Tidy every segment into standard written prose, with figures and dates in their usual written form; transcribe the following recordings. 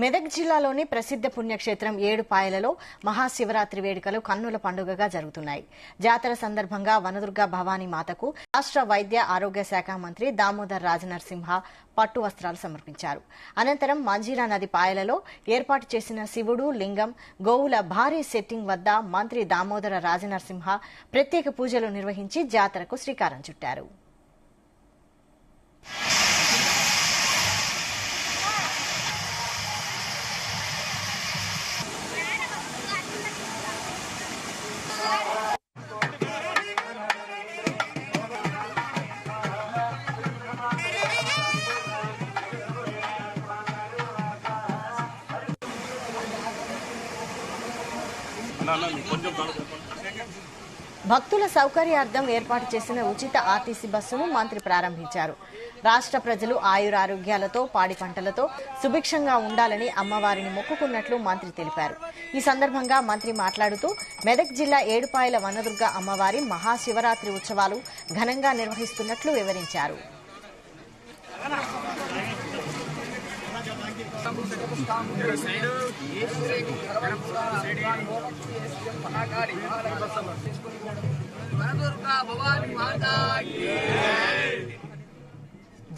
మెదక్ జిల్లాలోని ప్రసిద్ధ పుణ్యక్షేత్రం ఏడుపాయలలో మహాశివరాత్రి వేడుకలు కన్నుల పండుగగా జరుగుతున్నాయి. జాతర సందర్భంగా వనదుర్గ భవానీ మాతకు రాష్ట్ర వైద్య ఆరోగ్య శాఖ మంత్రి దామోదర్ రాజనరసింహ పట్టు వస్త్రాలు సమర్పించారు. అనంతరం మంజీరా నది పాయలలో ఏర్పాటు చేసిన శివుడు లింగం గోవుల భారీ సెట్టింగ్ వద్ద మంత్రి దామోదర రాజనరసింహ ప్రత్యేక పూజలు నిర్వహించి జాతరకు శ్రీకారం చుట్టారు. భక్తుల సౌకర్యార్థం ఏర్పాటు చేసిన ఉచిత ఆర్టీసీ బస్సును మంత్రి ప్రారంభించారు. రాష్ట్ర ప్రజలు ఆయురారోగ్యాలతో పాడి పంటలతో సుభిక్షంగా ఉండాలని అమ్మవారిని మొక్కుకున్నట్లు మంత్రి తెలిపారు. ఈ సందర్భంగా మంత్రి మాట్లాడుతూ మెదక్ జిల్లా ఏడుపాయల వనదుర్గ అమ్మవారి మహాశివరాత్రి ఉత్సవాలు ఘనంగా నిర్వహిస్తున్నట్లు వివరించారు.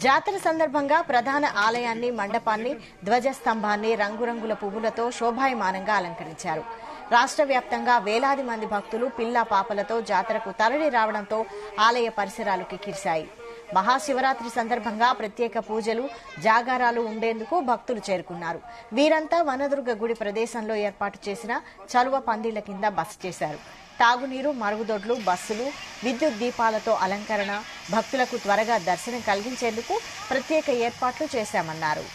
జాతర సందర్భంగా ప్రధాన ఆలయాన్ని మండపాన్ని ధ్వజస్తంభాన్ని రంగురంగుల పువ్వులతో శోభాయమానంగా అలంకరించారు. రాష్ట్ర వ్యాప్తంగా వేలాది మంది భక్తులు పిల్లా పాపలతో జాతరకు తరలి రావడంతో ఆలయ పరిసరాలు కిక్కిరిశాయి. మహాశివరాత్రి సందర్భంగా ప్రత్యేక పూజలు జాగారాలు ఉండేందుకు భక్తులు చేరుకున్నారు. వీరంతా వనదుర్గ గుడి ప్రదేశంలో ఏర్పాటు చేసిన చలువ పందిళ్ల కింద బస చేశారు. తాగునీరు మరుగుదొడ్లు బస్సులు విద్యుత్ దీపాలతో అలంకరణ భక్తులకు త్వరగా దర్శనం కలిగించేందుకు ప్రత్యేక ఏర్పాట్లు చేశామన్నారు.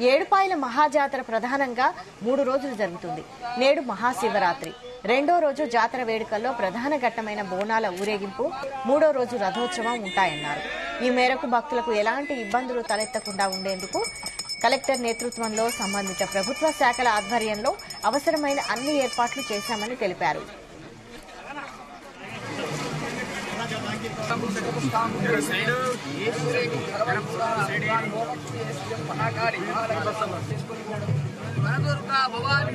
ఏడుపాయల మహాజాతర ప్రధానంగా 3 రోజులు జరుగుతుంది. నేడు మహాశివరాత్రి, రెండో రోజు జాతర వేడుకల్లో ప్రధాన ఘట్టమైన బోనాల ఊరేగింపు, మూడో రోజు రథోత్సవం ఉంటాయన్నారు. ఈ మేరకు భక్తులకు ఎలాంటి ఇబ్బందులు తలెత్తకుండా ఉండేందుకు కలెక్టర్ నేతృత్వంలో సంబంధిత ప్రభుత్వ శాఖల ఆధ్వర్యంలో అవసరమైన అన్ని ఏర్పాట్లు చేశామని తెలిపారు. భవానీ